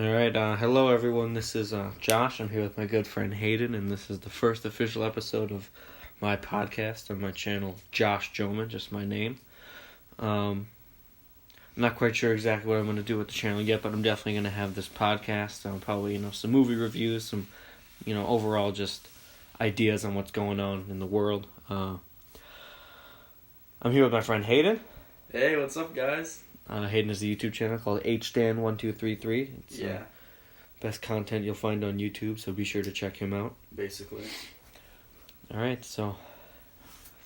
Alright, hello everyone, this is Josh. I'm here with my good friend Hayden, and this is the first official episode of my podcast on my channel, Josh Joman, just my name. I'm not quite sure exactly what I'm going to do with the channel yet, but I'm definitely going to have this podcast, probably, some movie reviews, some, overall just ideas on what's going on in the world. I'm here with my friend Hayden. Hey, what's up, guys? Hayden has a YouTube channel called Hdan1233. It's yeah. Best content you'll find on YouTube, so be sure to check him out. Basically. Alright, so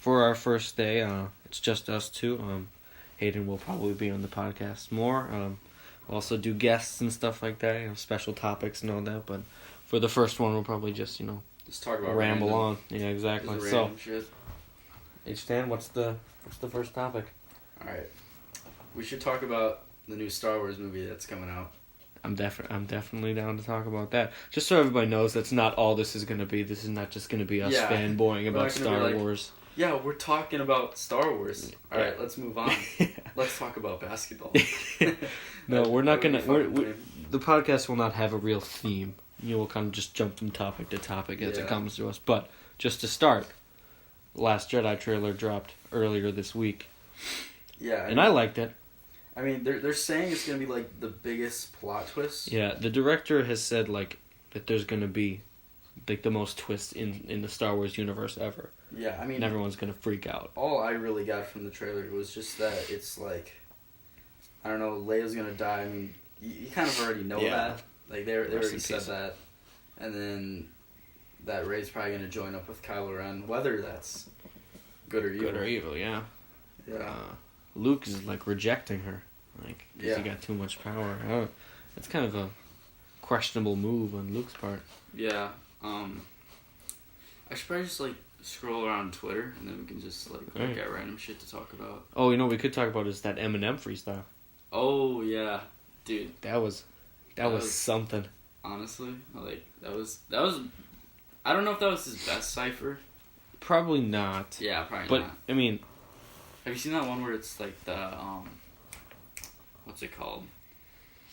for our first day, it's just us two. Hayden will probably be on the podcast more. We'll also do guests and stuff like that, special topics and all that, but for the first one, we'll probably just talk about ramble random, on. Yeah, exactly. So, shit. Hdan, what's the first topic? Alright. We should talk about the new Star Wars movie that's coming out. I'm definitely down to talk about that. Just so everybody knows, that's not all this is going to be. This is not just going to be us fanboying about Star Wars. Yeah, we're talking about Star Wars. All right, let's move on. Let's talk about basketball. No, we're not going to... The podcast will not have a real theme. We'll kind of just jump from topic to topic as it comes to us. But just to start, the Last Jedi trailer dropped earlier this week. Yeah. And I liked it. I mean, they're saying it's going to be, the biggest plot twist. Yeah, the director has said, that there's going to be, the most twists in the Star Wars universe ever. Yeah, I mean... And everyone's going to freak out. All I really got from the trailer was just that it's, I don't know, Leia's going to die. I mean, you kind of already know that. They already said that. And then that Rey's probably going to join up with Kylo Ren, whether that's good or evil. Good or evil, yeah. Yeah. Luke is rejecting her, because he got too much power. It's kind of a questionable move on Luke's part. Yeah. I should probably just scroll around Twitter, and then we can just look at random shit to talk about. Oh, we could talk about is that Eminem freestyle. Oh yeah, dude. That was something. Honestly, that was. I don't know if that was his best cipher. Probably not. Yeah, probably not. But I mean. Have you seen that one where it's the what's it called?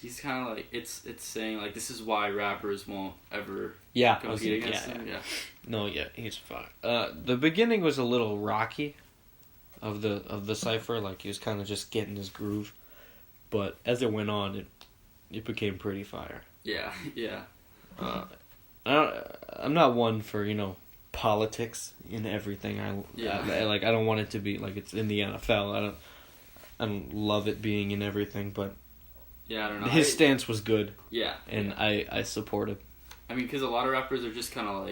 He's kind of it's saying this is why rappers won't ever compete against him. Yeah. No, yeah, he's fine. The beginning was a little rocky of the cipher, he was kind of just getting his groove, but as it went on, it became pretty fire. Yeah, yeah. I'm not one for politics in everything. I don't want it to be it's in the NFL. I don't love it being in everything, but yeah, I don't know. His stance was good. Yeah, and I support it. I mean, because a lot of rappers are just kind of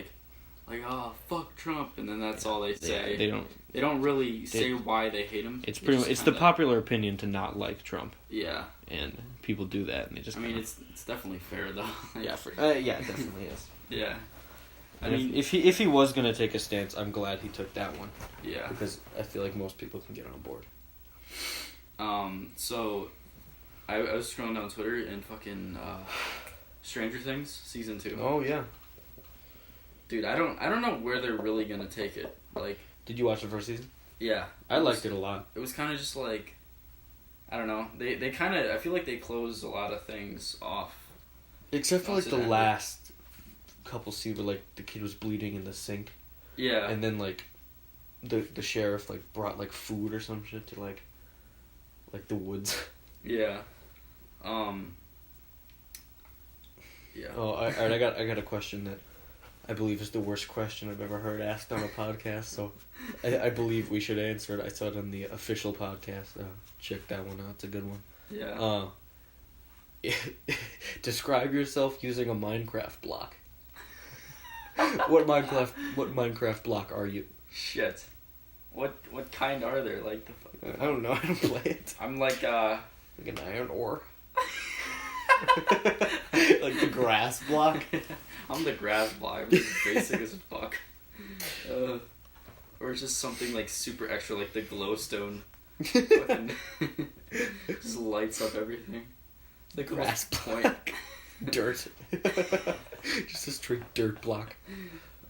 oh fuck Trump, and then that's all they say. Yeah, they don't really say why they hate him. It's pretty much the popular opinion to not like Trump. Yeah, and people do that, and they just. I mean, it's definitely fair though. Yeah, it definitely is. Yeah. I mean, if he was gonna take a stance, I'm glad he took that one. Yeah. Because I feel like most people can get on board. So, I was scrolling down Twitter and fucking Stranger Things season 2. Oh yeah. Dude, I don't know where they're really gonna take it. Did you watch the first season? Yeah. I liked it a lot. It was kind of just I don't know. They kind of, I feel like they closed a lot of things off. Except for the last couple scenes where the kid was bleeding in the sink. Yeah. And then the sheriff brought food or some shit to the woods. Yeah. Yeah. Oh, alright, I got a question that I believe is the worst question I've ever heard asked on a podcast, so I believe we should answer it. I saw it on the official podcast. Check that one out. It's a good one. Yeah. Describe yourself using a Minecraft block. What Minecraft block are you? Shit. What kind are there? The I don't know. I don't play it. I'm like an iron ore. The grass block. I'm the grass block. I'm just basic as fuck. Or just something super extra, the glowstone. Fucking just lights up everything. The grass block. Dirt. Just a straight dirt block.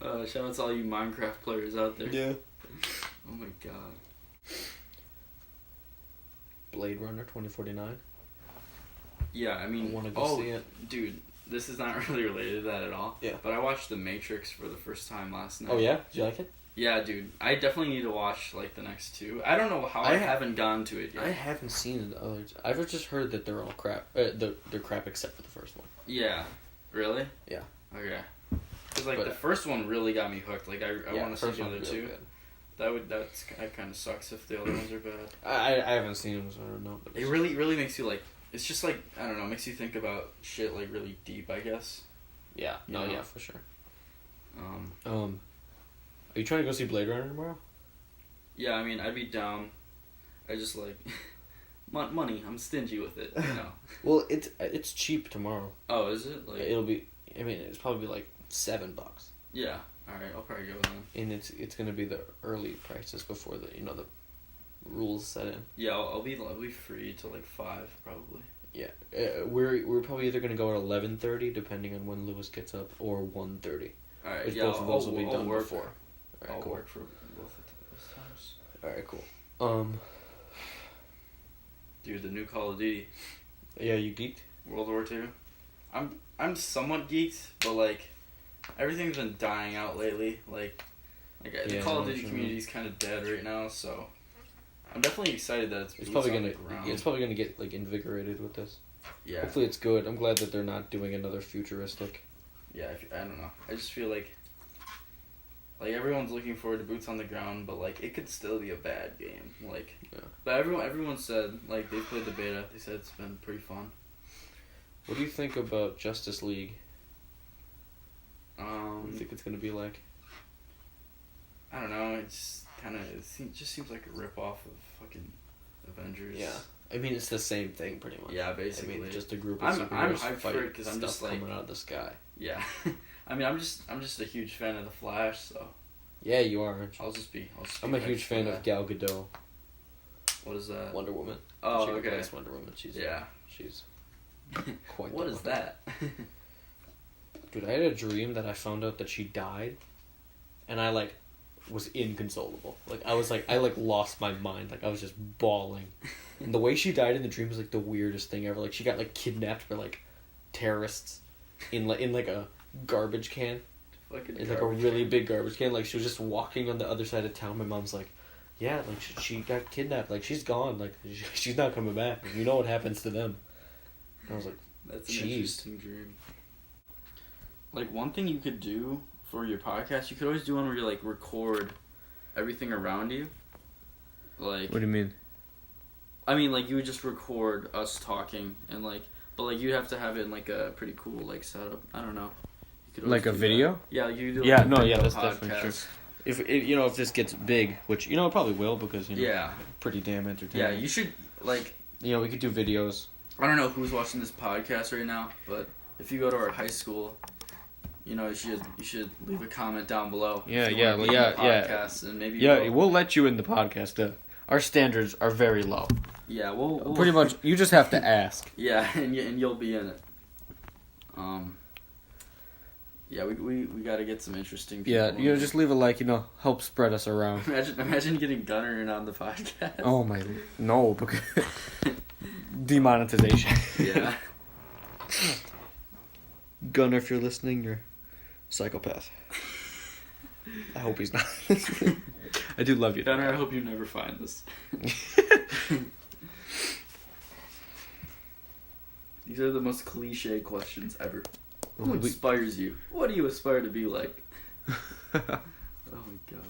Shout out to all you Minecraft players out there. Yeah. Oh my god. Blade Runner 2049. Yeah, I mean, I want to go see it. Dude, this is not really related to that at all. Yeah. But I watched The Matrix for the first time last night. Oh yeah, did you like it? Yeah, dude. I definitely need to watch like the next two. I don't know how I haven't gone to it yet. I haven't seen the others. I've just heard that they're all crap. They're crap except for the first one. Yeah. Really? Yeah. Okay. Because like the first one really got me hooked. Like I want to see the other two. That kind of sucks if the other ones are bad. I haven't seen them, so I don't know. But it really makes you like. It's just like I don't know. Makes you think about shit like really deep. I guess. Yeah. No. You know? Yeah. For sure. Are you trying to go see Blade Runner tomorrow? Yeah, I mean, I'd be down. I just like money. I'm stingy with it. You know. Well, it's cheap tomorrow. Oh, is it? Like it'll be. I mean, it's probably like $7. Yeah. All right. I'll probably go then. And it's gonna be the early prices before the the rules set in. Yeah, I'll be free till like 5 probably. Yeah, we're probably either gonna go at 11:30 depending on when Lewis gets up, or 1:30. All right. Which Yeah, both of those will be done work. before. All right, I'll cool. work for both of those times. All right, cool. Dude, the new Call of Duty. Yeah, you geeked? World War II. I'm somewhat geeked, but like everything's been dying out lately. Like the Call of Duty community's kind of dead right now, so I'm definitely excited that it's probably gonna get like invigorated with this. Yeah. Hopefully it's good. I'm glad that they're not doing another futuristic. Yeah, I don't know. I just feel like everyone's looking forward to Boots on the Ground, but like it could still be a bad game. Like, yeah. But everyone said like they played the beta. They said it's been pretty fun. What do you think about Justice League? What do you think it's gonna be like? I don't know. It's kind of it just seems like a rip off of fucking Avengers. Yeah. I mean, it's the same thing pretty much. Yeah, basically. I mean, just a group of superheroes I'm hyped for it because I'm stuff just like coming out of the sky. Yeah, I mean, I'm just a huge fan of the Flash, so. Yeah, you are. Aren't you? I'll just be I'm a huge fan of Gal Gadot. What is that? Wonder Woman. Oh, she okay. Wonder Woman. She's quite. What is that? Dude, I had a dream that I found out that she died, and I was inconsolable. I lost my mind. I was just bawling. And the way she died in the dream was the weirdest thing ever. She got kidnapped by terrorists in a garbage can. It's a really big garbage can. She was just walking on the other side of town. My mom's like, yeah, she got kidnapped. She's gone. She's not coming back. You know what happens to them. And I was like, that's an interesting dream. One thing you could do for your podcast, you could always do one where you record everything around you. What do you mean? I mean, you would just record us talking and but you'd have to have it in a pretty cool setup. I don't know. You could a video? That. Yeah, you do. That's definitely true. If this gets big, which it probably will because pretty damn entertaining. Yeah, you should we could do videos. I don't know who's watching this podcast right now, but if you go to our high school, you should leave a comment down below. Yeah. And maybe we'll let you in the podcast. Our standards are very low. Yeah, we'll pretty much. You just have to ask. Yeah, and you'll be in it. Yeah, we got to get some interesting people. Yeah, just leave a like. Help spread us around. Imagine getting Gunner in on the podcast. Oh my, no, because demonetization. Yeah. Gunner, if you're listening, you're a psychopath. I hope he's not. I do love you, Gunner. I hope you never find this. These are the most cliche questions ever. Who inspires you? What do you aspire to be like? Oh my god.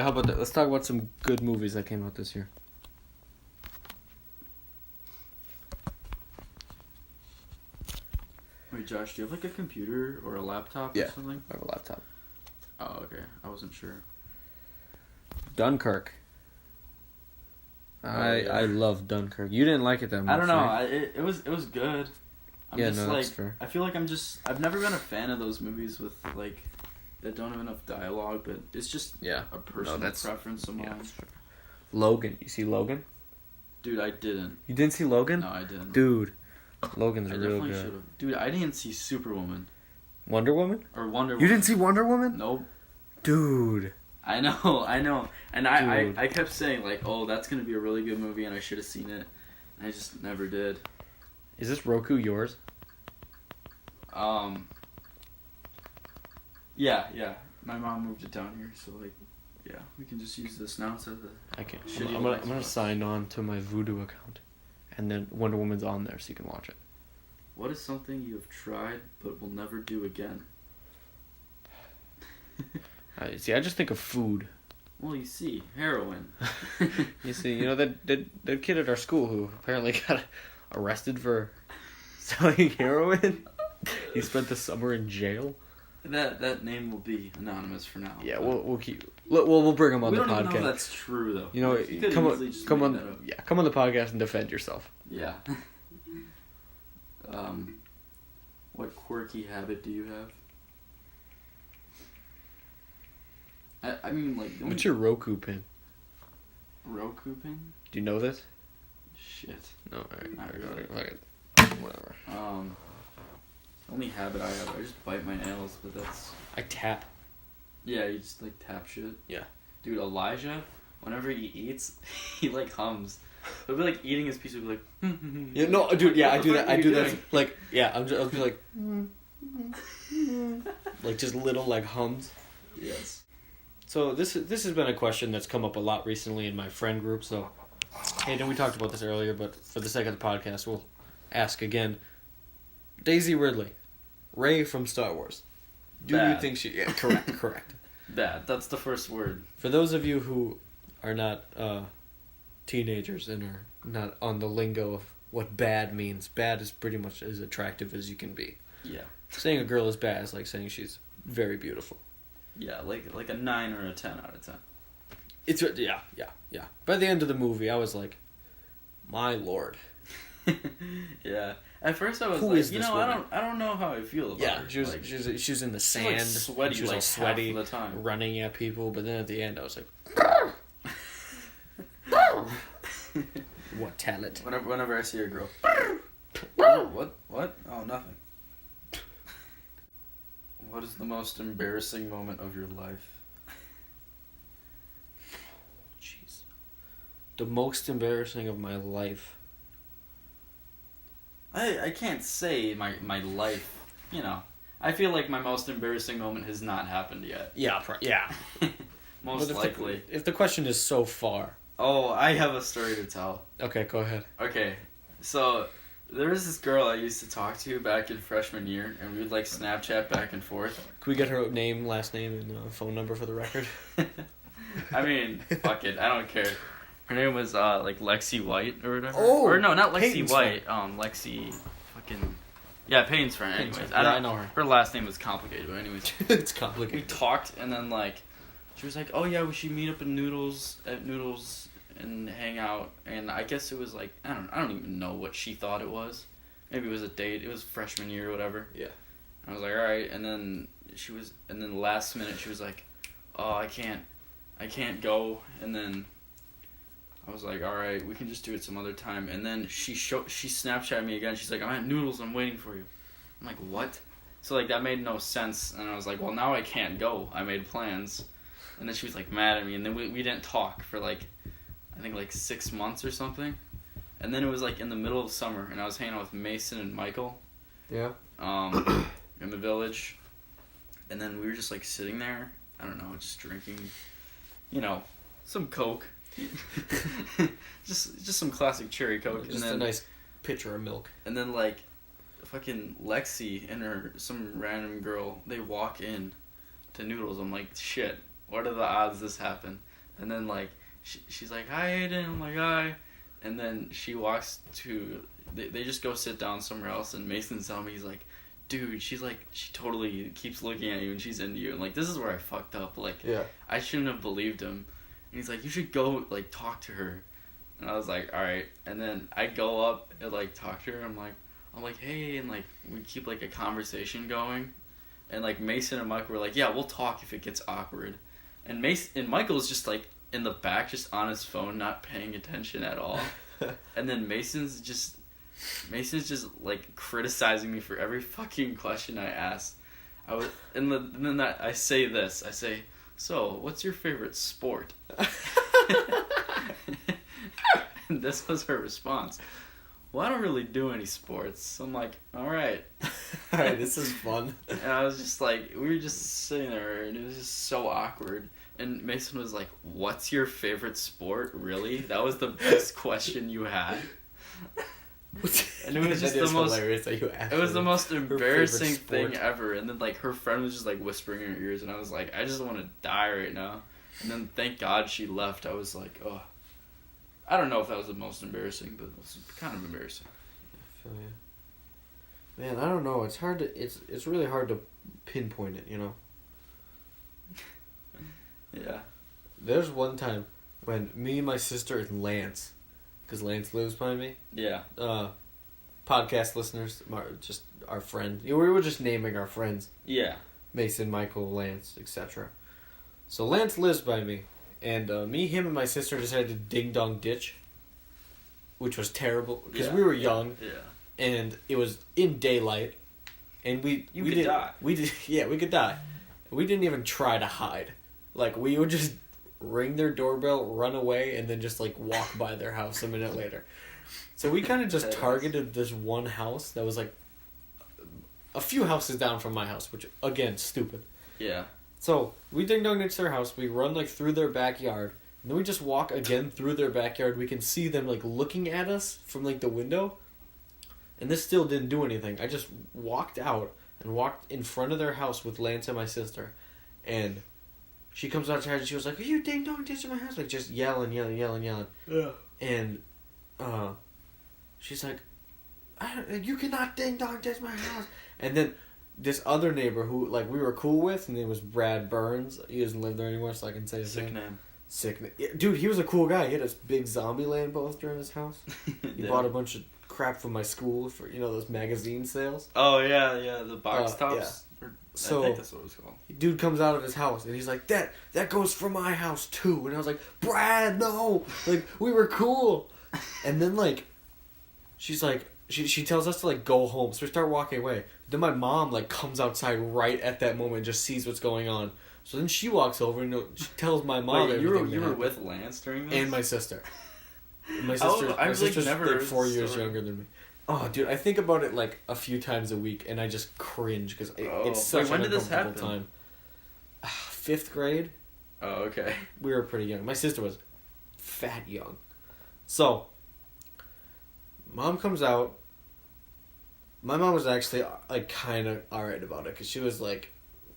How about that? Let's talk about some good movies that came out this year. Wait, Josh, do you have a computer or a laptop or something? I have a laptop. Oh, okay. I wasn't sure. Dunkirk. I love Dunkirk. You didn't like it that much. I don't know. Right? It was good. That's fair. I feel I've never been a fan of those movies with that don't have enough dialogue, but it's just a personal preference of mine. Yeah, Logan. You see Logan? Dude, I didn't. You didn't see Logan? No, I didn't. Dude, Logan's real definitely good. Should've. Dude, I didn't see Superwoman. Wonder Woman? Or Wonder Woman. You didn't see Wonder Woman? Nope. Dude. I know. And I kept saying, oh, that's going to be a really good movie, and I should have seen it. I just never did. Is this Roku yours? Yeah. My mom moved it down here, so like, yeah, we can just use this now instead of the. I can. I'm gonna sign on to my Vudu account, and then Wonder Woman's on there, so you can watch it. What is something you have tried but will never do again? See, I just think of food. Well, you see, heroin. You see, that kid at our school who apparently got arrested for selling heroin. He spent the summer in jail. That name will be anonymous for now. Yeah, we'll bring him on the podcast. We don't even know if that's true though. Come on the podcast and defend yourself. Yeah. What quirky habit do you have? I mean, like. What's your Roku pin? Roku pin? Do you know this? Shit. No, alright. Not really. Whatever. The only habit I have, I just bite my nails, but that's. I tap. Yeah, you just like tap shit. Yeah. Dude, Elijah, whenever he eats, he like hums. He'll be like eating his piece, he'll be like. Yeah, no, dude. Yeah, I do that. I do that. Like, yeah, I'll be like. Like just little like hums. Yes. So this has been a question that's come up a lot recently in my friend group. So, Hayden, we talked about this earlier, but for the sake of the podcast, we'll ask again. Daisy Ridley, Rey from Star Wars. Do Bad. you think she? Yeah, correct. Bad. That's the first word. For those of you who are not teenagers and are not on the lingo of what bad means, bad is pretty much as attractive as you can be. Yeah. Saying a girl is bad is like saying she's very beautiful. Yeah, like a 9 or a 10 out of 10. It's yeah. By the end of the movie, I was like, my lord. Yeah. At first I was Who like, is this woman? I don't know how I feel about her. She was she was in the sand, like sweaty, she was like sweaty, half of the time. running at people. But then at the end, I was like, what talent! Whenever I see a girl. What? Oh, nothing. What is the most embarrassing moment of your life? Jeez. The most embarrassing of my life. I can't say my life, I feel like my most embarrassing moment has not happened yet. Yeah, yeah. Most likely. If the question is so far. Oh, I have a story to tell. Okay, go ahead. Okay, so there was this girl I used to talk to back in freshman year, and we would like Snapchat back and forth. Can we get her name, last name, and phone number for the record? I mean, fuck it, I don't care. Her name was like Lexi White or whatever. Oh, or no, not Lexi Peyton's White. Lexi, fucking, yeah, Payne's friend. Anyways, I know her. Her last name was complicated, but anyways, it's complicated. we talked, and then like, she was like, "Oh yeah, we should meet up in Noodles and hang out." And I guess it was like I don't even know what she thought it was. Maybe it was a date. It was freshman year or whatever. Yeah. I was like, all right, and then last minute she was like, "Oh, I can't go," and then. I was like, all right, we can just do it some other time. And then she Snapchatted me again. She's like, I'm at Noodles. I'm waiting for you. I'm like, what? So, like, that made no sense. And I was like, well, now I can't go. I made plans. And then she was, like, mad at me. And then we didn't talk for, like, I think, like, 6 months or something. And then it was, like, in the middle of summer. And I was hanging out with Mason and Michael. Yeah. In the village. And then we were just, like, sitting there. I don't know, just drinking, some Coke. just some classic cherry Coke, just a nice pitcher of milk. And then like, fucking Lexi and some random girl, they walk in to Noodles. I'm like, shit, what are the odds this happened? And then like, she's like, hi Aiden. I'm like, hi. And then she walks to, they just go sit down somewhere else. And Mason's telling me, he's like, dude, she totally keeps looking at you and she's into you. And like, this is where I fucked up. Like, yeah. I shouldn't have believed him. And he's like, you should go, like, talk to her. And I was like, all right. And then I go up and, like, talk to her. I'm like, hey. And, like, we keep, like, a conversation going. And, like, Mason and Michael were like, yeah, we'll talk if it gets awkward. And Michael's just, like, in the back, just on his phone, not paying attention at all. And then Mason's just, like, criticizing me for every fucking question I asked. And then I say this. I say, so, what's your favorite sport? And this was her response. well, I don't really do any sports. So I'm like, all right. All right, this is fun. And I was just like, we were just sitting there, and it was just so awkward. And Mason was like, what's your favorite sport, really? That was the best question you had. And it was just the most hilarious that you asked. It was the most embarrassing thing ever. And then, like, her friend was just, like, whispering in her ears, and I was like, I just want to die right now. And then, thank God she left. I was like, oh. I don't know if that was the most embarrassing, but it was kind of embarrassing. I feel you. Man, I don't know. It's hard to. It's really hard to pinpoint it. You know. Yeah. There's one time when me and my sister and Lance, because Lance lives by me. Yeah. Podcast listeners, just our friend. We were just naming our friends. Yeah. Mason, Michael, Lance, etc. So Lance lives by me. And me, him, and my sister decided to ding-dong ditch, which was terrible because we were young, and it was in daylight, and we could die. We could die. We didn't even try to hide. Like, we would just ring their doorbell, run away, and then just like walk by their house a minute later. So we kind of just targeted this one house that was like a few houses down from my house, which again, stupid. Yeah. So, we ding-dong ditch their house, we run, like, through their backyard, and then we just walk again through their backyard. We can see them, like, looking at us from, like, the window, and this still didn't do anything. I just walked out and walked in front of their house with Lance and my sister, and she comes outside and she was like, are you ding-dong ditching my house? Like, just yelling. Yeah. And, she's like, you cannot ding-dong ditch my house. And then this other neighbor who, like, we were cool with, his name was Brad Burns. He doesn't live there anymore, so I can say his name. Sick name. Yeah, dude, he was a cool guy. He had a big zombie land poster in his house. He bought a bunch of crap from my school for, those magazine sales. Oh, yeah, the box tops. Yeah. I think that's what it was called. Dude comes out of his house, and he's like, that goes for my house, too. And I was like, Brad, no! Like, we were cool. And then, like, she's like, She tells us to, like, go home. So we start walking away. Then my mom, like, comes outside right at that moment and just sees what's going on. So then she walks over and she tells my mom everything. You were with Lance during this? And my sister. My sister's like 4 years younger than me. Oh, dude, I think about it, like, a few times a week, and I just cringe because it's such an uncomfortable time. 5th grade. Oh, okay. We were pretty young. My sister was fat young. So, Mom comes out. My mom was actually, like, kind of alright about it, because she was like,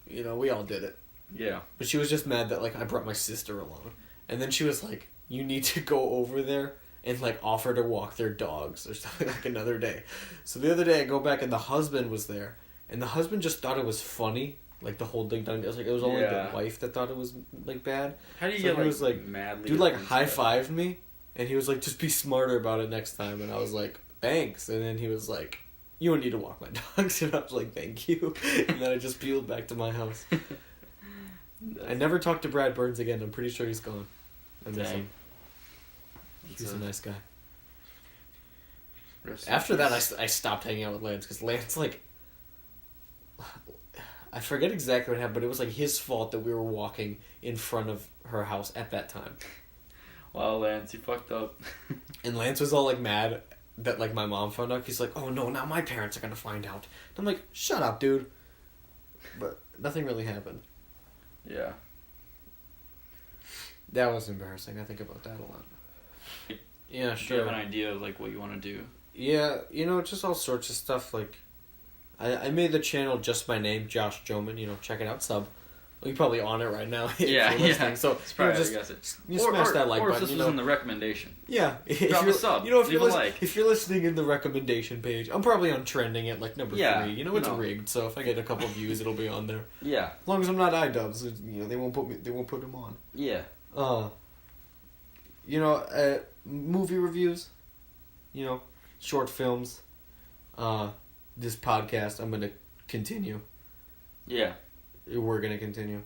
we all did it. Yeah. But she was just mad that, like, I brought my sister along. And then she was like, you need to go over there and, like, offer to walk their dogs or something, like, another day. So the other day I go back and the husband was there. And the husband just thought it was funny, like, the whole ding dong. It was only the wife that thought it was, like, bad. How do you get, like, was like, madly... Dude, like, high-fived me. And he was like, just be smarter about it next time. And I was like, thanks. And then he was like, you don't need to walk my dogs. And I was like, thank you. And then I just peeled back to my house. I never talked to Brad Burns again. I'm pretty sure he's gone. I miss him. He's a nice guy. After that, I stopped hanging out with Lance. Because Lance, like... I forget exactly what happened, but it was like his fault that we were walking in front of her house at that time. Wow, Lance, you fucked up. And Lance was all, like, mad that, like, my mom found out. He's like, oh, no, now my parents are going to find out. And I'm like, shut up, dude. But nothing really happened. Yeah. That was embarrassing. I think about that a lot. Yeah, sure. Do you have an idea of, like, what you want to do? Yeah, just all sorts of stuff. Like, I made the channel just my name, Josh Joman. Check it out, sub. Well, you're probably on it right now. If you're listening. So it's probably, smash that like button. Or if this was in the recommendation. Yeah. Drop a sub. If you're listening in the recommendation page, I'm probably on trending at like number 3. It's rigged, so if I get a couple views, it'll be on there. Yeah. As long as I'm not iDubbbz, they won't put them on. Yeah. Movie reviews. Short films. This podcast, I'm gonna continue. Yeah. We're gonna continue.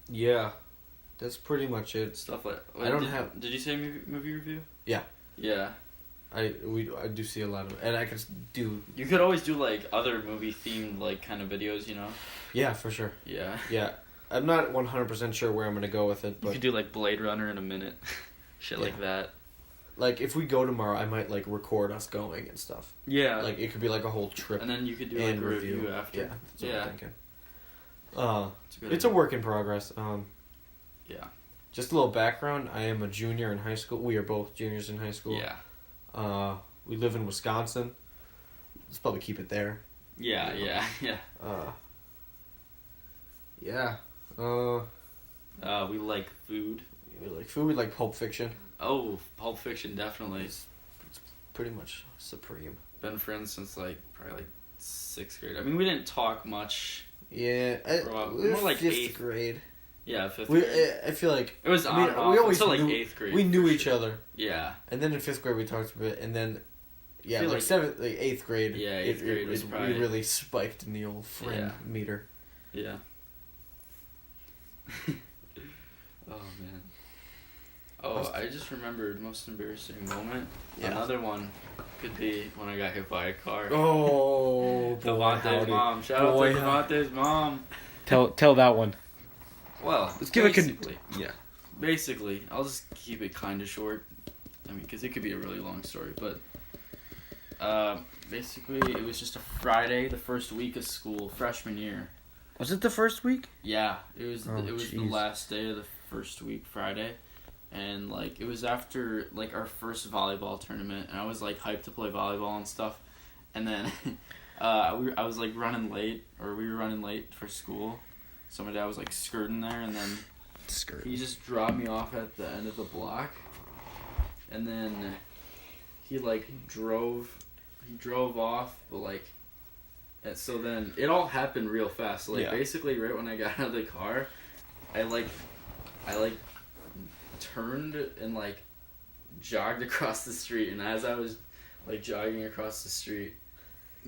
Yeah, that's pretty much it. Stuff like I don't have. Did you say movie review? Yeah. Yeah. I do see a lot of, and I could do. You could always do like other movie themed like kind of videos, Yeah, for sure. Yeah. Yeah, I'm not 100% sure where I'm gonna go with it, but you could do like Blade Runner in a minute, shit like that. like, if we go tomorrow, I might, like, record us going and stuff. Yeah. Like, it could be, like, a whole trip. And then you could do, like, a review after. Yeah, that's what I'm thinking. It's a a work in progress. Yeah. Just a little background. I am a junior in high school. We are both juniors in high school. Yeah. We live in Wisconsin. Let's probably keep it there. Yeah, yeah. Yeah. We like food. We like food. We like Pulp Fiction. Oh, Pulp Fiction, definitely. It's pretty much supreme. Been friends since, like, probably, like, 6th grade. I mean, we didn't talk much. Yeah. More like 5th grade. Yeah, 5th grade. I feel like... It was on and off we always until, like, knew, 8th grade. We knew each other. Yeah. And then in 5th grade we talked a bit, and then... Yeah, like 8th grade. Yeah, 8th grade was probably... We really spiked in the old friend meter. Yeah. Oh, man. Oh, I just remembered most embarrassing moment. Yeah. Another one could be when I got hit by a car. Oh, Devontae's mom. Shout out to Devontae's mom. Tell that one. Well, let's give it Basically, I'll just keep it kind of short. I mean, because it could be a really long story, but basically, it was just a Friday, the first week of school, freshman year. Was it the first week? Yeah, it was. It was the last day of the first week, Friday, and like it was after like our first volleyball tournament, and I was like hyped to play volleyball and stuff, and then I was like running late, or we were running late for school, so my dad was like skirting there, and then he just dropped me off at the end of the block, and then he like drove off, but like. And so then it all happened real fast. So like basically right when I got out of the car, I turned and like jogged across the street, and as I was like jogging across the street,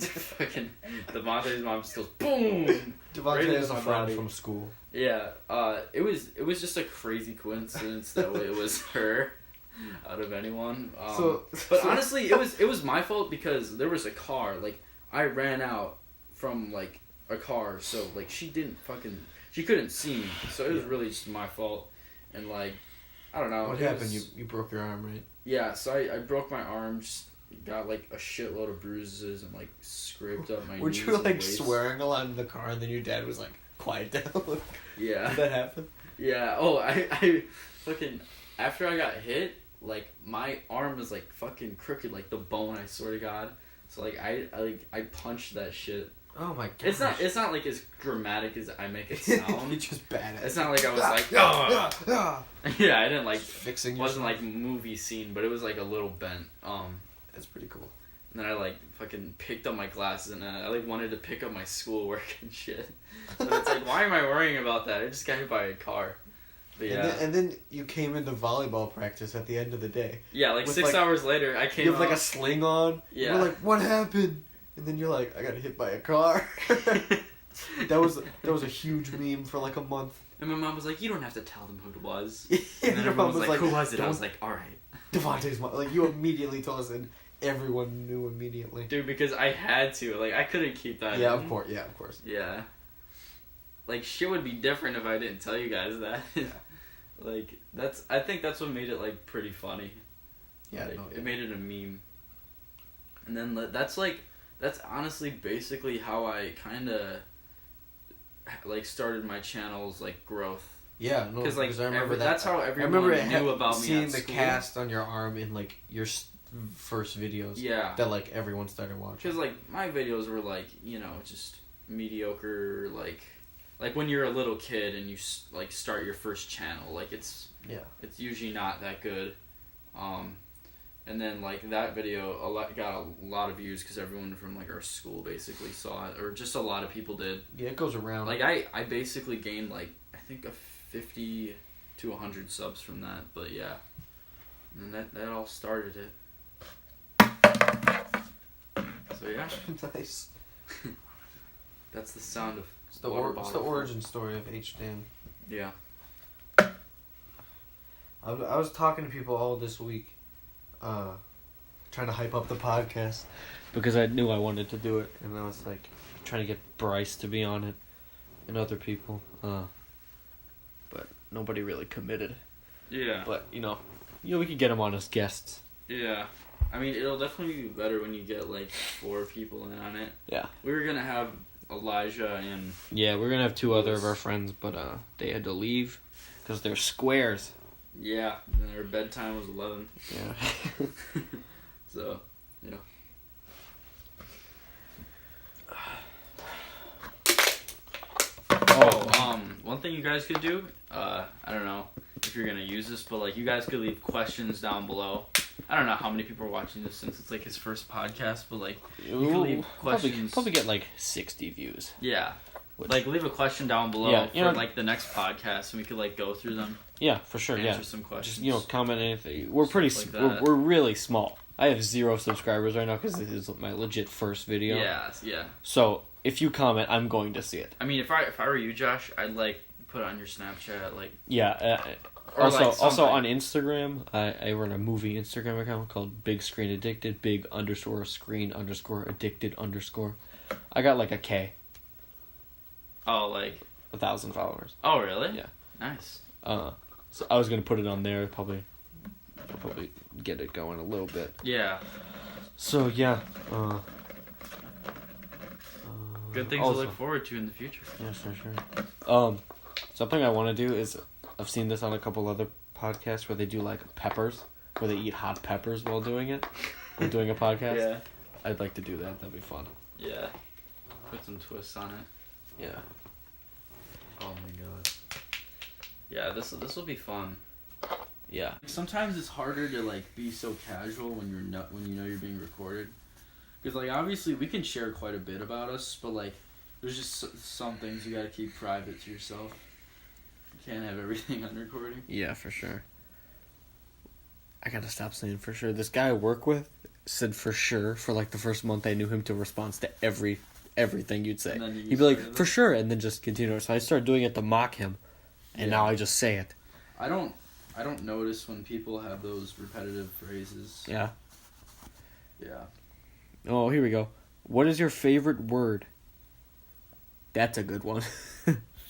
fucking Devontae's mom just goes boom. Devontae is a friend from school. Yeah. It was just a crazy coincidence that it was her out of anyone. But honestly, it was my fault because there was a car. Like I ran out from like a car, so like she couldn't see me, so it was really just my fault. And like I don't know what happened. You broke your arm, right? Yeah, so I broke my arm, just got like a shitload of bruises and like scraped up my knees. Were you like swearing a lot in the car, and then your dad was like, quiet down? Yeah. Did that happen? Yeah. Oh, I fucking after I got hit, like my arm was like fucking crooked, like the bone, I swear to God. So like I punched that shit. Oh my god. It's not like as dramatic as I make it sound. It's just badass. It's not like I was like yeah, I didn't like fixing it wasn't like movie scene, but it was like a little bent. That's pretty cool. And then I like fucking picked up my glasses, and I like wanted to pick up my schoolwork and shit. But it's like, why am I worrying about that? I just got hit by a car. But yeah. And then you came into volleyball practice at the end of the day. Yeah, like 6 hours later, I came. You have like a sling on. Yeah. You're like, what happened? And then you're like, I got hit by a car. That was a huge meme for like a month. And my mom was like, you don't have to tell them who it was. And then everyone was like, who was it? I was like, all right. Devontae's mom. Like, you immediately told us, and everyone knew immediately. Dude, because I had to. Like, I couldn't keep that in. Of course. Yeah, of course. Yeah. Like, shit would be different if I didn't tell you guys that. Yeah. Like, I think that's what made it, like, pretty funny. Yeah, like, it made it a meme. And then that's honestly basically how I kind of like started my channel's like growth. Yeah, no, because like I remember that's how everyone knew about me. Seeing the cast on your arm in like your first videos. Yeah, that like everyone started watching. Because like my videos were like just mediocre, like when you're a little kid and you like start your first channel, like it's usually not that good. And then, like, that video got a lot of views because everyone from, like, our school basically saw it. Or just a lot of people did. Yeah, it goes around. Like, I basically gained, like, I think 50 to 100 subs from that. But, yeah. And that all started it. So, yeah. Nice. That's the sound of it's the origin story of Hdan. Yeah. I was talking to people all this week. Trying to hype up the podcast because I knew I wanted to do it, and I was like trying to get Bryce to be on it and other people, but nobody really committed. Yeah. But we could get him on as guests. Yeah. I mean, it'll definitely be better when you get, like, 4 people in on it. Yeah. We were gonna have Elijah and... Yeah, we're gonna have 2 other of our friends, but they had to leave because they're squares. Yeah, and their bedtime was 11. Yeah. So, yeah. One thing you guys could do, I don't know if you're gonna use this, but like you guys could leave questions down below. I don't know how many people are watching this since it's like his first podcast, but like you can leave questions. Probably get like 60 views. Yeah. Like leave a question down below for like the next podcast, and we could like go through them. Yeah, for sure. Answer some questions. Just comment anything. We're pretty. We're really small. I have 0 subscribers right now because this is my legit first video. Yeah, yeah. So if you comment, I'm going to see it. I mean, if I were you, Josh, I'd like put it on your Snapchat, like. Yeah. Also on Instagram, I run a movie Instagram account called Big Screen Addicted. Big_screen_addicted_. I got like a K. Oh, like 1,000 followers. Oh, really? Yeah. Nice. So I was gonna put it on there. Probably get it going a little bit. Yeah. So yeah. Good things to look forward to in the future. Yeah, sure. Something I want to do is I've seen this on a couple other podcasts where they do like peppers, where they eat hot peppers while doing it, while doing a podcast. Yeah. I'd like to do that. That'd be fun. Yeah. Put some twists on it. Yeah. Oh my god. Yeah, this will be fun. Yeah. Sometimes it's harder to like be so casual when you know you're being recorded, because like obviously we can share quite a bit about us, but like there's just some things you gotta keep private to yourself. You can't have everything on recording. Yeah, for sure. I gotta stop saying for sure. This guy I work with said for sure for like the first month I knew him to respond to everything you'd say. He'd be like, for sure, and then just continue. So I started doing it to mock him, and now I just say it. I don't notice when people have those repetitive phrases. Yeah. Yeah. Oh, here we go. What is your favorite word? That's a good one.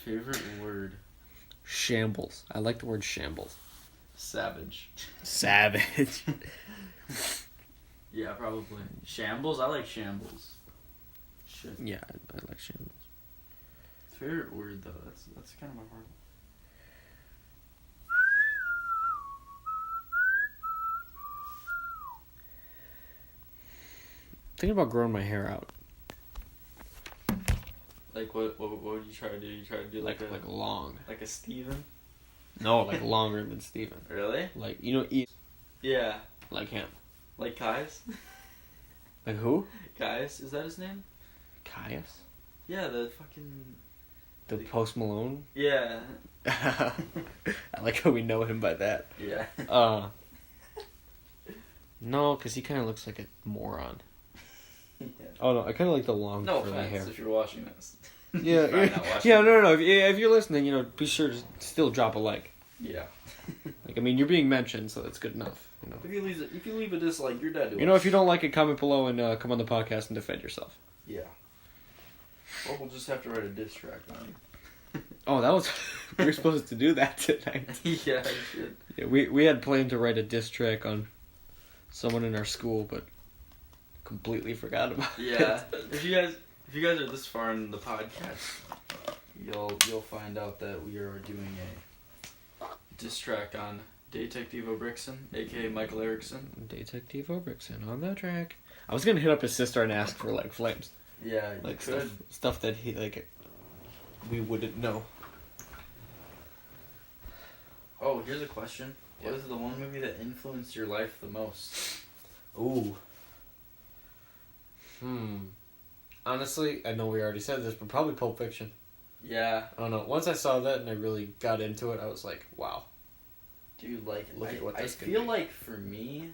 Favorite word? Shambles. I like the word shambles. Savage. Savage. Yeah, probably. Shambles? I like shambles. Shit. Yeah, I like shambles. Favorite word, though. That's kind of a hard one. Thinking about growing my hair out. Like what would you try to do? You try to do like long. Like a Steven? No, like longer than Steven. Really? Like, Yeah. like him. Like Caius? Like who? Caius, is that his name? Caius? Yeah, the fucking... The Post Malone? Yeah. I like how we know him by that. Yeah. No, because he kind of looks like a moron. Yeah. Oh no, I kind of like the long curly hair. If you're watching this. Yeah, no. If you're listening, be sure to still drop a like. Yeah. You're being mentioned, so that's good enough. If you leave a dislike, you're dead to us. If you don't like it, comment below and come on the podcast and defend yourself. Yeah. Or we'll just have to write a diss track on you. Oh, that was we were supposed to do that tonight. Yeah, I should. Yeah, we had planned to write a diss track on someone in our school, but completely forgot about it. Yeah. If you guys are this far in the podcast, you'll find out that we are doing a diss track on Detectivo Brixton, aka Michael Erickson. Detectivo Brixton on that track. I was gonna hit up his sister and ask for flames. Yeah, like stuff that he we wouldn't know. Oh, here's a question. What is the one movie that influenced your life the most? Ooh. Honestly, I know we already said this, but probably Pulp Fiction. Yeah. I don't know. Once I saw that and I really got into it, I was like, wow. Dude, look at what this I feel like for me,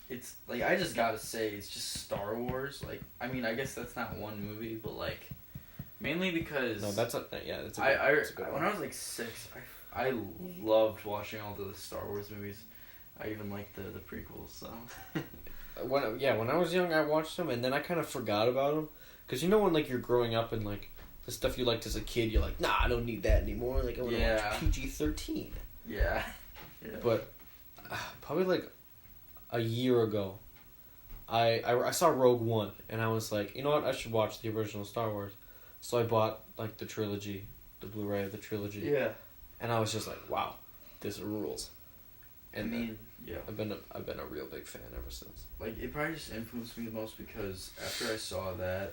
it's I just gotta say it's just Star Wars. I guess that's not one movie, but mainly because that's a good one. When I was 6, I loved watching all the Star Wars movies. I even liked the prequels. So when I was young, I watched them and then I kind of forgot about them because when you're growing up and the stuff you liked as a kid, you're like, nah, I don't need that anymore. I want to watch PG-13. Yeah. But probably a year ago, I saw Rogue One, and I was like, you know what, I should watch the original Star Wars. So I bought, like, the trilogy, the Blu-ray of the trilogy. Yeah. And I was just like, wow, this rules. And I mean, yeah. I've been a real big fan ever since. Like, it probably just influenced me the most because after I saw that,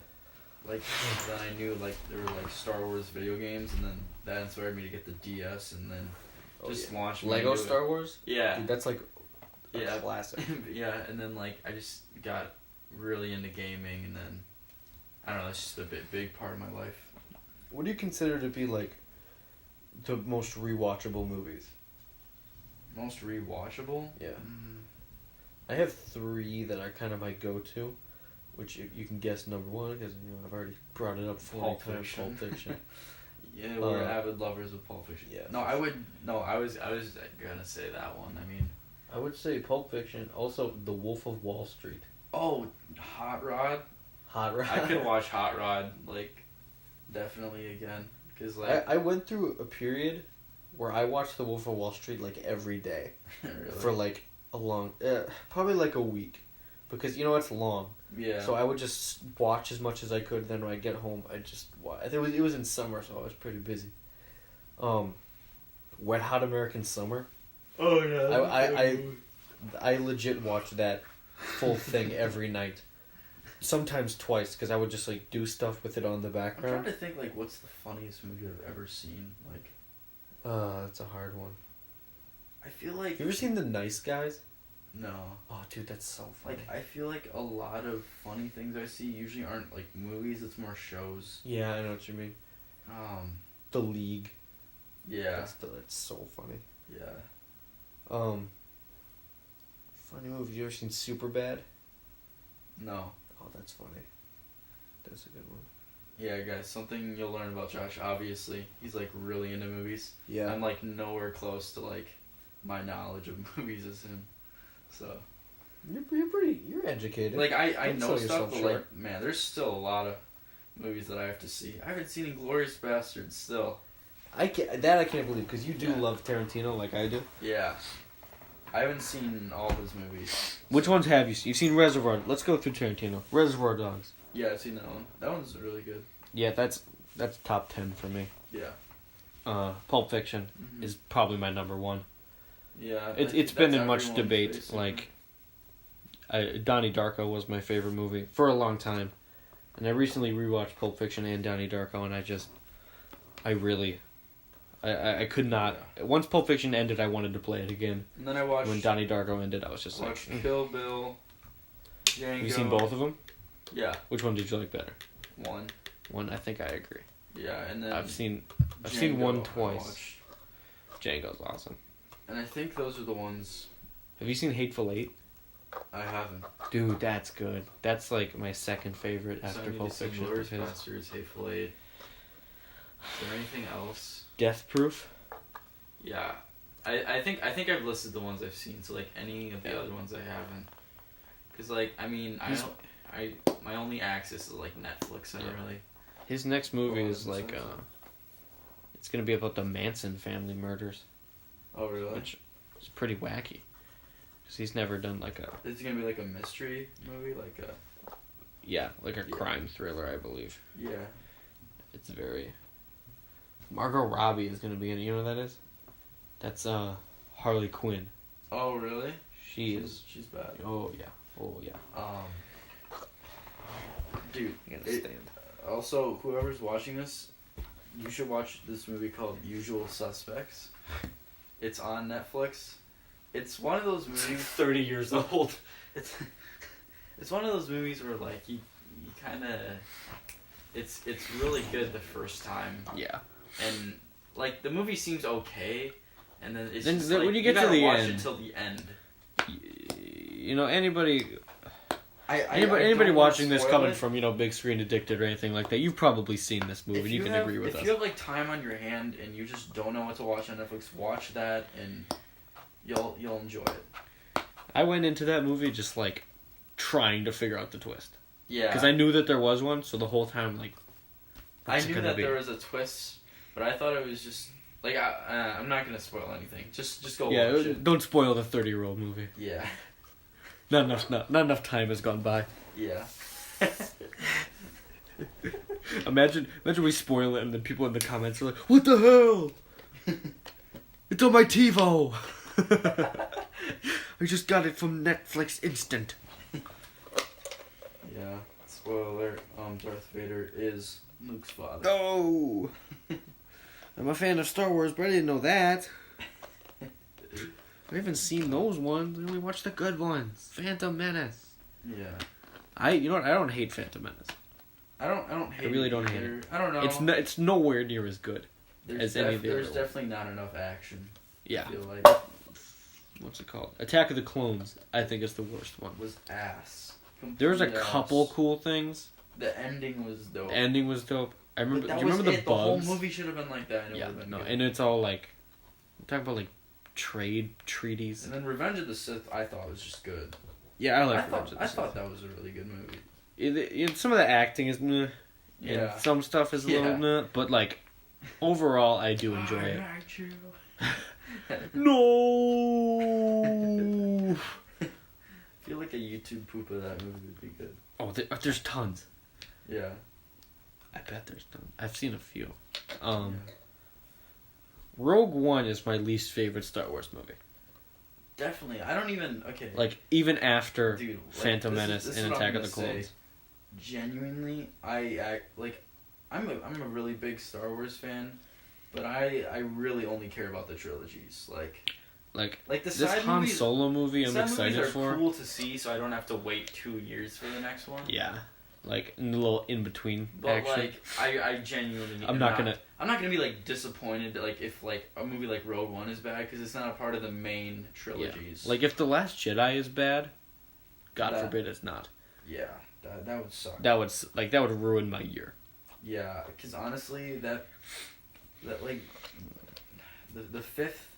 like, then I knew, like, there were, like, Star Wars video games, and then that inspired me to get the DS, and then just launched me Lego into Star it. Wars? Yeah. Dude, that's, like, a Yeah. classic. Yeah, and then, like, I just got really into gaming, and then, I don't know, it's just a big part of my life. What do you consider to be, like, the most rewatchable movies? Most rewatchable? Yeah. I have 3 that are kind of my go-to, which you can guess number 1, because, you know, I've already brought it up 40 times. Pulp Fiction. Yeah, we're avid lovers of Pulp Fiction. Yeah. No, I was gonna say that one. I mean, I would say Pulp Fiction. Also, The Wolf of Wall Street. Oh, Hot Rod. Hot Rod. I could watch Hot Rod, like, definitely again. Cause, like... I went through a period where I watched The Wolf of Wall Street, like, every day. Really? For, like, a long... probably, like, a week. Because, you know, it's long. Yeah. So I would just watch as much as I could. Then when I get home, I just watch. It was in summer, so I was pretty busy. Wet Hot American Summer. Oh, yeah. I legit watch that full thing every night. Sometimes twice, because I would just, like, do stuff with it on the I'm background. trying to think, like, what's the funniest movie I've ever seen? Like... That's a hard one. I feel like... You ever seen The Nice Guys? No. Oh, dude, that's so funny. Like, I feel like a lot of funny things I see usually aren't, like, movies, it's more shows. Yeah, I know what you mean. The League. Yeah. That's so funny. Yeah. Funny movie. You ever seen Superbad? No. Oh, that's funny. That's a good one. Yeah, guys, something you'll learn about Josh, obviously. He's, like, really into movies. Yeah. I'm, like, nowhere close to, like, my knowledge of movies as him. So... You're educated. Like, I know stuff, but, short. like, man, there's still a lot of movies that I have to see. I haven't seen Inglourious Basterds still. I can't believe, because you do love Tarantino like I do. Yeah. I haven't seen all of his movies. Which ones have you seen? You've seen Reservoir. Let's go through Tarantino. Reservoir Dogs. Yeah, I've seen that one. That one's really good. Yeah, that's top 10 for me. Yeah. Pulp Fiction is probably my number 1. Yeah. It's been in much debate. Like, Donnie Darko was my favorite movie for a long time. And I recently rewatched Pulp Fiction and Donnie Darko, and I could not... Yeah. Once Pulp Fiction ended, I wanted to play it again. And then I watched... When Donnie Darko ended, I was just like... Kill Bill, Django... Have you seen both of them? Yeah. Which one did you like better? One, I think I agree. Yeah, and then... I've seen one twice. Django's awesome. And I think those are the ones... Have you seen Hateful Eight? I haven't. Dude, that's good. That's, like, my second favorite after Pulp Fiction. Inglourious Basterds, Hateful Eight. Is there anything else? Death Proof? Yeah. I think I've listed the ones I've seen, so, like, any of the other ones I haven't. Because, like, I mean, my only access is, like, Netflix, I don't really... His next movie is, like, it's gonna be about the Manson family murders. Oh, really? Which is pretty wacky. Because he's never done, like, a... Is it gonna be, like, a mystery movie? Like a... Yeah, like a crime thriller, I believe. Yeah. It's very... Margot Robbie is gonna be in it. You know what that is? That's, Harley Quinn. Oh, really? She's bad. Oh, yeah. Dude. You gotta stand. Also, whoever's watching this, you should watch this movie called Usual Suspects. It's on Netflix. It's one of those movies... 30 years old. It's one of those movies where, like, you kind of... It's really good the first time. Yeah. And, like, the movie seems okay, and then it's then just, like, when you get to the watch end... it till the end. You know, anybody I watching this coming from, you know, big screen addicted or anything like that, you've probably seen this movie, and you can agree with us. If you have, like, time on your hand and you just don't know what to watch on Netflix, watch that, and you'll enjoy it. I went into that movie just, like, trying to figure out the twist. Yeah. Because I knew that there was one, so the whole time, like, I knew that there was a twist, but I thought it was just... Like, I'm not going to spoil anything. Just go watch it. Don't spoil the 30-year-old movie. Yeah. Not enough time has gone by. Yeah. Imagine we spoil it and then people in the comments are like, "What the hell? It's on my TiVo. I just got it from Netflix Instant." Yeah. Spoiler alert. Darth Vader is Luke's father. Oh. I'm a fan of Star Wars, but I didn't know that. I haven't seen those ones. I only watched the good ones. Phantom Menace. Yeah. You know what? I don't hate Phantom Menace. I don't hate it. I really don't hate it. I don't know. It's nowhere near as good as any of the other There's definitely not enough action. Yeah. I feel like. What's it called? Attack of the Clones, I think, is the worst one. Was ass. There was a Complete couple ass. cool things. The ending was dope. The ending was dope. I remember. Do you remember the bugs? The whole movie should have been like that. And it Yeah. would have been No, good. and it's all like, I'm talking about like trade treaties. And then Revenge of the Sith, I thought was just good. Yeah, I like. I thought that was a really good movie. Some of the acting is meh, Yeah. and some stuff is a little meh, but like overall, I do enjoy it. No. I feel like a YouTube poop of that movie would be good. Oh, there's tons. Yeah. I bet there's tons. I've seen a few. Rogue One is my least favorite Star Wars movie. Definitely. I don't even... Okay. Like, even after Dude, like, Phantom Menace this and is what Attack I'm of the gonna Clones. say. Genuinely, I'm a really big Star Wars fan, but I really only care about the trilogies. Like the this side Han movies, Solo movie I'm excited movies are for. cool to see, so I don't have to wait 2 years for the next one. Yeah. Like, a little in-between But action. like, I genuinely... I'm not gonna be like disappointed that, like, if like a movie like Rogue One is bad because it's not a part of the main trilogies. Yeah. Like, if The Last Jedi is bad, God forbid it's not. Yeah, that would suck. That would ruin my year. Yeah, because honestly, that like the fifth,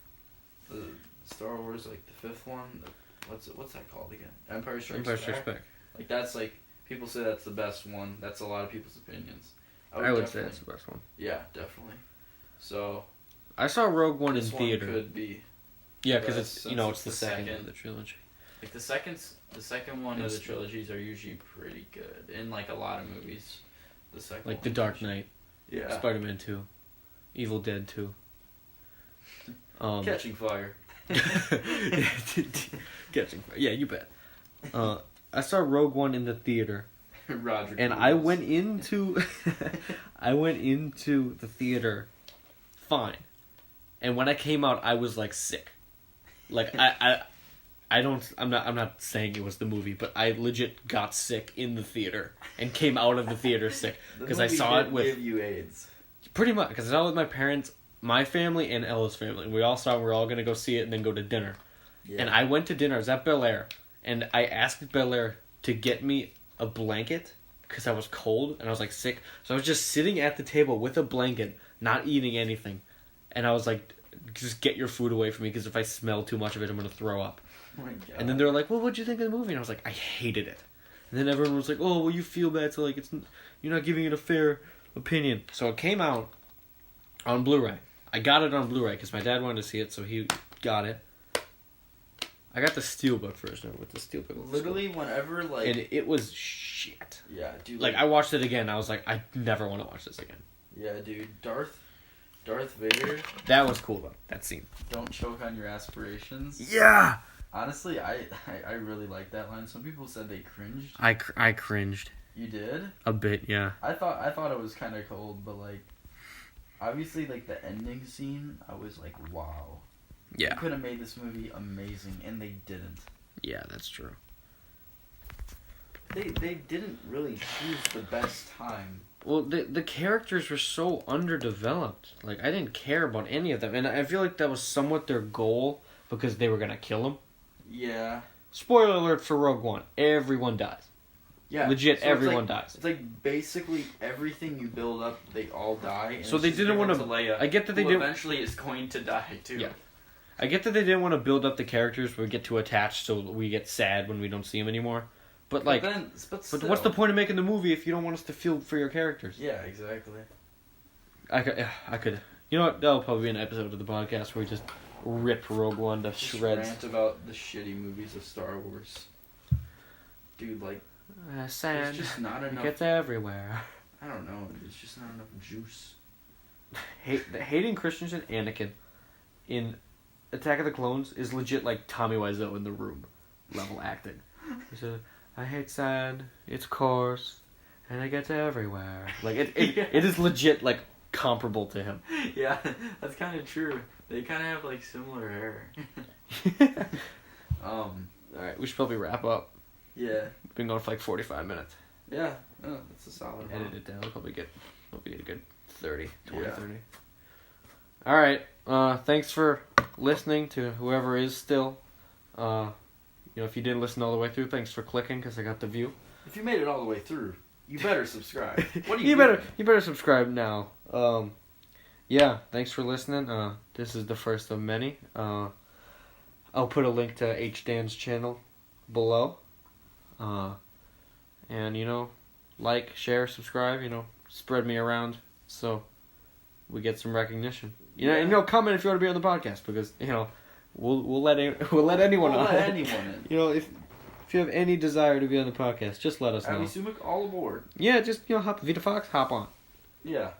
the Star Wars, like the fifth one, what's that called again? Empire Strikes Back. Like that's like people say that's the best one. That's a lot of people's opinions. I would say it's the best one. Yeah, definitely. So I saw Rogue One in this theater. one could be. Yeah, because it's since it's the second of the trilogy. Like the second one of the trilogies are usually pretty good in like a lot of movies. The second Like one The Dark Knight, yeah, Spider-Man 2, Evil Dead 2. Catching Fire. Catching Fire. Yeah, you bet. I saw Rogue One in the theater. Roger. And I went into the theater fine. And when I came out I was like sick. Like I'm not saying it was the movie, but I legit got sick in the theater and came out of the theater sick because I saw it with give you AIDS. Pretty much because I saw it with my parents, my family, and Ella's family. We all saw it. We're all gonna go see it and then go to dinner. Yeah. And I went to dinner. I was at Bel Air, and I asked Bel Air to get me a blanket because I was cold and I was like sick. So I was just sitting at the table with a blanket, not eating anything, and I was like, "Just get your food away from me because if I smell too much of it, I'm gonna throw up." Oh my God. And then they were like, "Well, what'd you think of the movie?" And I was like, "I hated it." And then everyone was like, "Oh, well, you feel bad, so like you're not giving it a fair opinion." So it came out on Blu-ray. I got it on Blu-ray because my dad wanted to see it, so he got it. I got the Steelbook version with the Steelbook. Literally, whenever like, and it was shit. Yeah, dude. Like I watched it again. I was like, I never want to watch this again. Yeah, dude. Darth Vader. That was cool though. That scene. Don't choke on your aspirations. Yeah. Honestly, I really like that line. Some people said they cringed. I cringed. You did? A bit, yeah. I thought it was kind of cold, but like, obviously, like the ending scene, I was like, wow. Yeah. You could have made this movie amazing, and they didn't. Yeah, that's true. They didn't really choose the best time. Well, the characters were so underdeveloped. Like, I didn't care about any of them. And I feel like that was somewhat their goal because they were going to kill him. Yeah. Spoiler alert for Rogue One. Everyone dies. Yeah. Legit, so everyone dies. It's like basically everything you build up, they all die. And so they didn't want to... Leia, I get that they didn't... eventually is going to die, too. Yeah. I get that they didn't want to build up the characters where we get too attached so we get sad when we don't see them anymore. But like... But what's the point of making the movie if you don't want us to feel for your characters? Yeah, exactly. I could... You know what? That'll probably be an episode of the podcast where we just rip Rogue One to shreds. Rant about the shitty movies of Star Wars. dude, like, sand. there's just not enough. It gets everywhere. I don't know. There's just not enough juice. Hayden Christensen, Anakin, in Attack of the Clones is legit like Tommy Wiseau in The Room level acting. He said, "I hate sand. It's coarse, and it gets everywhere." Like it is legit like comparable to him. Yeah, that's kind of true. They kind of have like similar hair. All right, we should probably wrap up. Yeah. We've been going for like 45 minutes. Yeah. Oh, that's a solid one. Edit it down. We'll probably get a good 30, 20, Yeah. 30. All right. Thanks for listening to whoever is still. If you didn't listen all the way through, thanks for clicking because I got the view. If you made it all the way through, you better subscribe. What are you doing? You better subscribe now. Yeah, thanks for listening. This is the first of many. I'll put a link to Hdan's channel below. And like, share, subscribe, spread me around so we get some recognition. And comment if you want to be on the podcast because, we'll let anyone on. We'll let anyone in. If you have any desire to be on the podcast, just let us know. Abby Sumik, all aboard. Yeah, just hop Vita Fox, hop on. Yeah.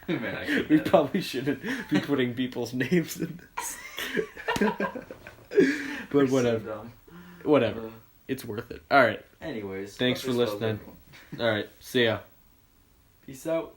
Man, we probably shouldn't be putting people's names in this. But whatever. So whatever. It's worth it. All right. Anyways. Thanks for listening. All right. See ya. Peace out.